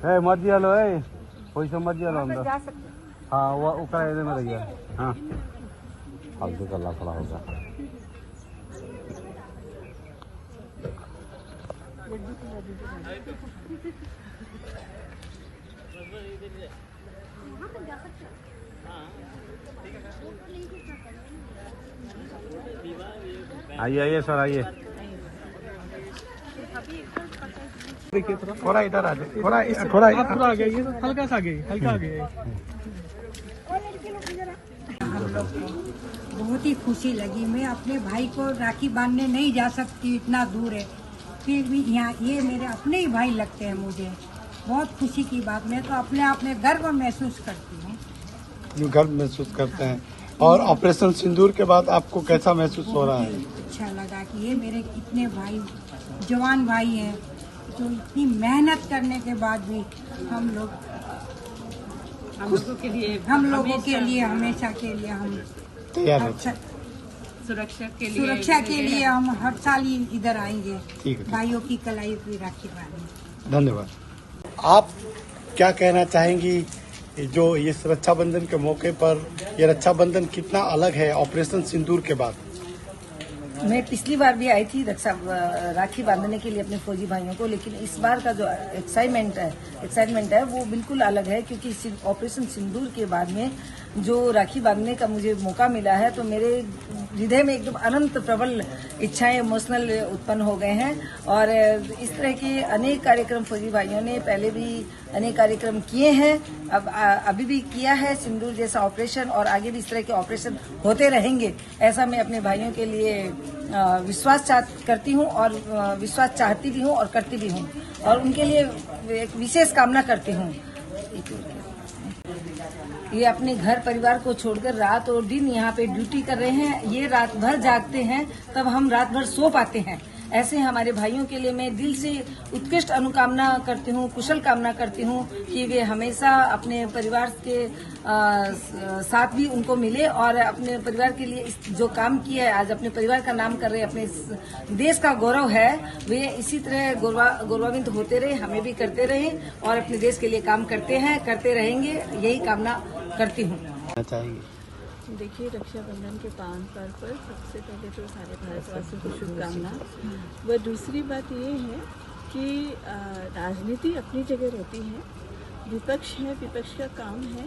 है मत दिया लो है पैसा मत दिया लो अंदर। हाँ वो उकड़ा में रहिए। हाँ फालतू का खड़ा होगा। आइए आइए सर आइए। थोड़ा इधर आ जाए, थोड़ा आगे, ये हल्का सा आगे, हल्का आगे। हम लोग को बहुत ही खुशी लगी। मैं अपने भाई को राखी बांधने नहीं जा सकती, इतना दूर है, फिर भी यहाँ ये मेरे अपने ही भाई लगते हैं मुझे। बहुत खुशी की बात, मैं तो अपने आप में गर्व महसूस करती हूँ। गर्व महसूस करते हैं। और ऑपरेशन सिंदूर के बाद आपको कैसा महसूस हो रहा है? अच्छा लगा कि ये मेरे इतने भाई, जवान भाई हैं, जो इतनी मेहनत करने के बाद भी हम लोगों के लिए हमेशा के लिए हम तैयार हैं। सुरक्षा के लिए हम हर साल ही इधर आएंगे। ठीक है। भाइयों की कलाई की राखी बांधेंगे। धन्यवाद। आप क्या कहना चाहेंगी जो ये रक्षाबंधन के मौके पर, ये रक्षाबंधन कितना अलग है ऑपरेशन सिंदूर के बाद? मैं पिछली बार भी आई थी राखी बांधने के लिए अपने फौजी भाइयों को, लेकिन इस बार का जो एक्साइटमेंट है वो बिल्कुल अलग है, क्योंकि ऑपरेशन सिंदूर के बाद में जो राखी बांधने का मुझे मौका मिला है, तो मेरे हृदय में एकदम अनंत प्रबल इच्छाएं, इमोशनल उत्पन्न हो गए हैं। और इस तरह के अनेक कार्यक्रम फौजी भाइयों ने पहले भी अनेक कार्यक्रम किए हैं, अब अभी भी किया है सिंदूर जैसा ऑपरेशन, और आगे भी इस तरह के ऑपरेशन होते रहेंगे, ऐसा मैं अपने भाइयों के लिए विश्वास करती हूँ, और विश्वास चाहती भी हूँ और करती भी हूँ, और उनके लिए एक विशेष कामना करती हूँ। ये अपने घर परिवार को छोड़कर रात और दिन यहाँ पे ड्यूटी कर रहे हैं, ये रात भर जागते हैं, तब हम रात भर सो पाते हैं। ऐसे हमारे भाइयों के लिए मैं दिल से उत्कृष्ट अनुकामना करती हूँ, कुशल कामना करती हूँ कि वे हमेशा अपने परिवार के साथ भी उनको मिले, और अपने परिवार के लिए जो काम किया है, आज अपने परिवार का नाम कर रहे हैं, अपने देश का गौरव है, वे इसी तरह गौरवान्वित होते रहे, हमें भी करते रहे, और अपने देश के लिए काम करते हैं, करते रहेंगे, यही कामना करती हूँ। देखिए, रक्षाबंधन के पावन पर्व पर सबसे पहले तो सारे भारतवासियों को शुभकामना। व दूसरी बात ये है कि राजनीति अपनी जगह रहती है, विपक्ष है, विपक्ष का काम है,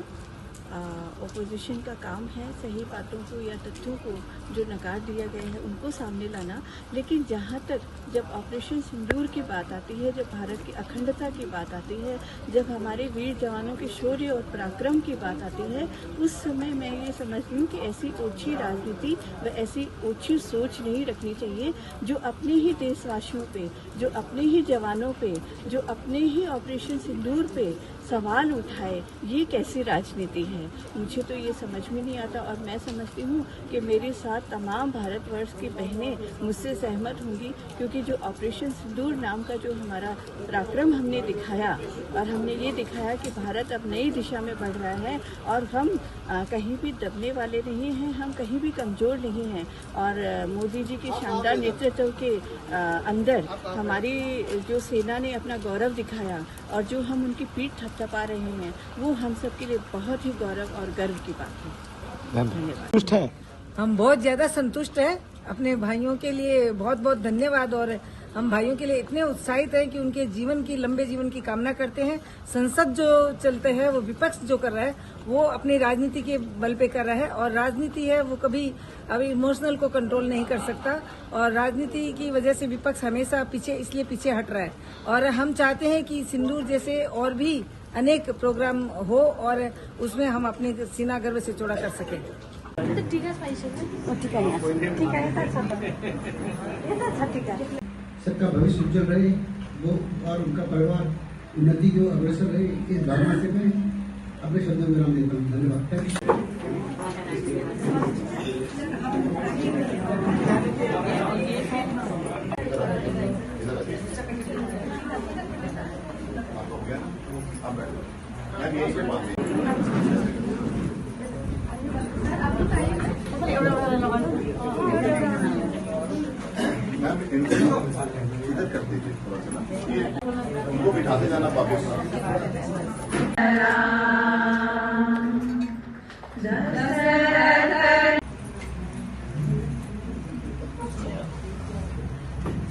ओपोजिशन का काम है सही बातों को या तथ्यों को जो नकार दिया गया है उनको सामने लाना। लेकिन जहाँ तक जब ऑपरेशन सिंदूर की बात आती है, जब भारत की अखंडता की बात आती है, जब हमारे वीर जवानों के शौर्य और पराक्रम की बात आती है, उस समय मैं ये समझती हूँ कि ऐसी ओछी राजनीति व ऐसी ओछी सोच नहीं रखनी चाहिए, जो अपने ही देशवासियों पे, जो अपने ही जवानों पे, जो अपने ही ऑपरेशन सिंदूर पे सवाल उठाए। ये कैसी राजनीति है? मुझे तो ये समझ में नहीं आता, और मैं समझती हूँ कि मेरे साथ तमाम भारतवर्ष की बहनें मुझसे सहमत होंगी, क्योंकि जो ऑपरेशन सिंदूर नाम का जो हमारा पराक्रम हमने दिखाया, और हमने ये दिखाया कि भारत अब नई दिशा में बढ़ रहा है, और हम कहीं भी दबने वाले नहीं हैं, हम कहीं भी कमज़ोर नहीं हैं। और मोदी जी के शानदार नेतृत्व के अंदर हमारी जो सेना ने अपना गौरव दिखाया, और जो हम उनकी पीठ थपथपा रहे हैं, वो हम सब के लिए बहुत ही गौरव और गर्व की बात है। धन्यवाद। हम बहुत ज्यादा संतुष्ट हैं, अपने भाइयों के लिए बहुत बहुत धन्यवाद, और हम भाइयों के लिए इतने उत्साहित हैं कि उनके जीवन की, लंबे जीवन की कामना करते हैं। संसद जो चलते हैं, वो विपक्ष जो कर रहा है, वो अपनी राजनीति के बल पे कर रहा है, और राजनीति है वो कभी अभी इमोशनल को कंट्रोल नहीं कर सकता, और राजनीति की वजह से विपक्ष हमेशा इसलिए पीछे हट रहा है। और हम चाहते हैं कि सिंदूर जैसे और भी अनेक प्रोग्राम हो, और उसमें हम अपने सीना गर्व से चौड़ा कर सकें। सबका भविष्य उज्जवल रहे, वो और उनका परिवार उन्नति जो अग्रसर रहे, इस भावना से मैं अपने शब्दों में विराम देता हूँ। धन्यवाद। मैम इधर कर दीजिए थोड़ा सा ना, ये उनको बिठाते जाना वापस।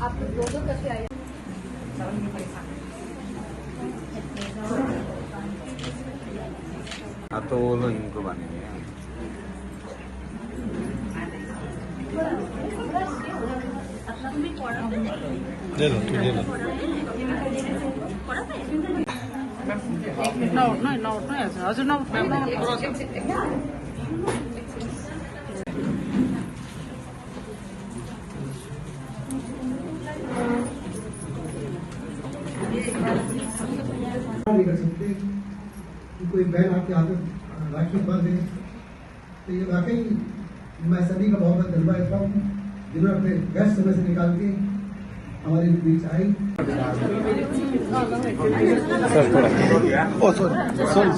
आप लोग दो करके आइए। हाँ तो वो लोग इनको बनेंगे। ले लो, तू ले लो। नहीं कर सकते कि कोई बहन आपके हाथ में राखी बांध दे, तो ये वाकई मैं सभी का बहुत बहुत धन्यवाद देता हूँ जिन्होंने अपने बेस्ट समय से निकाल के हमारे बीच आई। सॉरी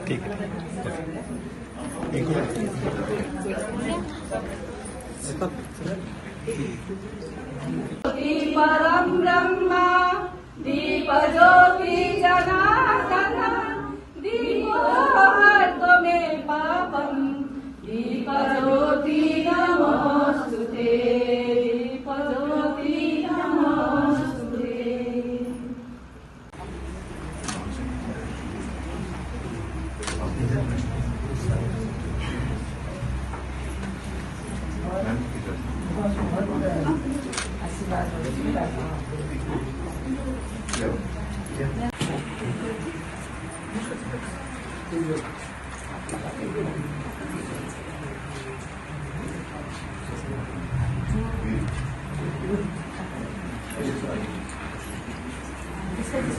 ठीक है, परम ब्रह्म दीप ज्योति जनार्दन दीपो हर्तमे पापम दीप ज्योति नमोस्तुते दीप ज्योति नमोस्तुते।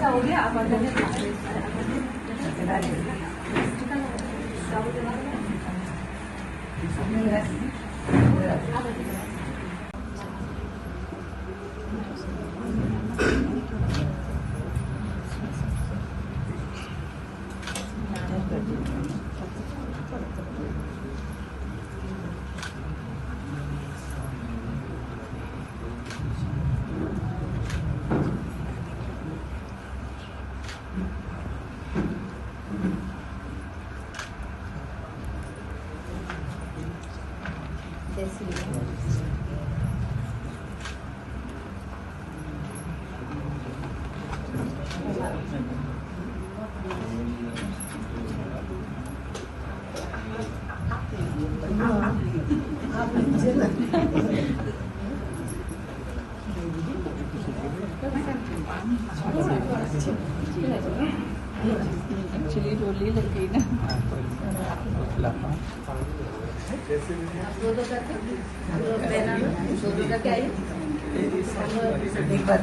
हो गया आप एक्चुअली रोली लग गई ना। एक बात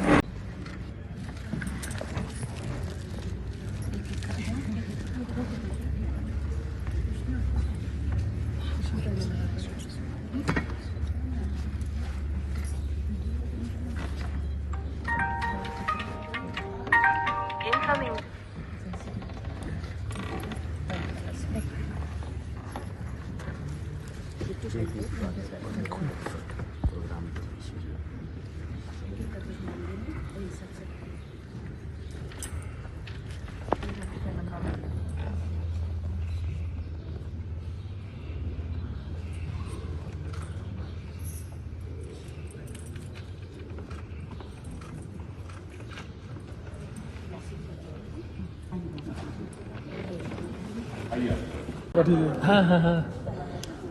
हाँ हाँ हाँ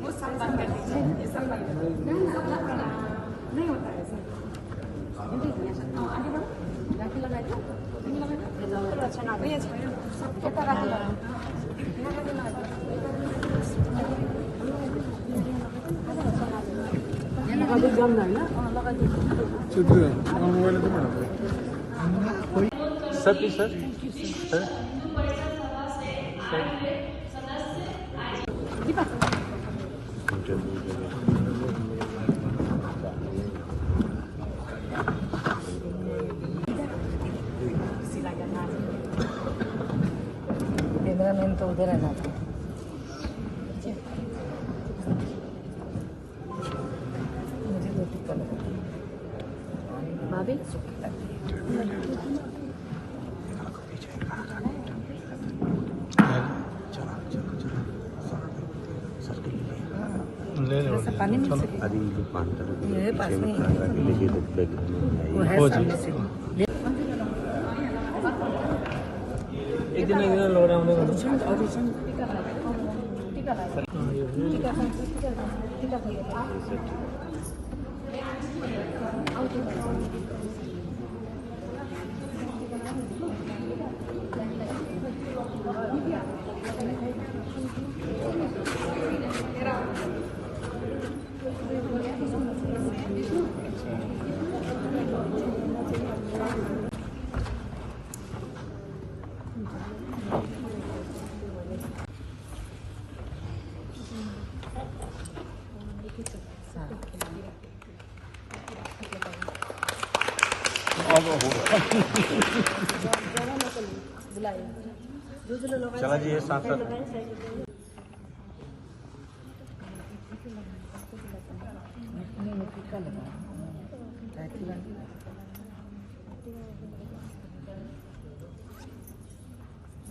वो संपर्क कर दीजिए, ये संपर्क नहीं होता है सर। आगे बढ़ो, राखी लगा दो, अच्छा ना भैया सबको राखी लगा सर सर कैमरामैन तो उधर है ना। मुझे तो टिक्का लगा भाभी ले लो पानी में से अरे ये पानी ये पास में लेके तो बैकग्राउंड में वो है सामने से एक दिन लग रहा हूँ चला जी ये साथ साथ टिक्का लगा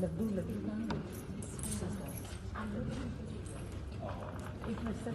लड्डू लड्डू एक मिनट सर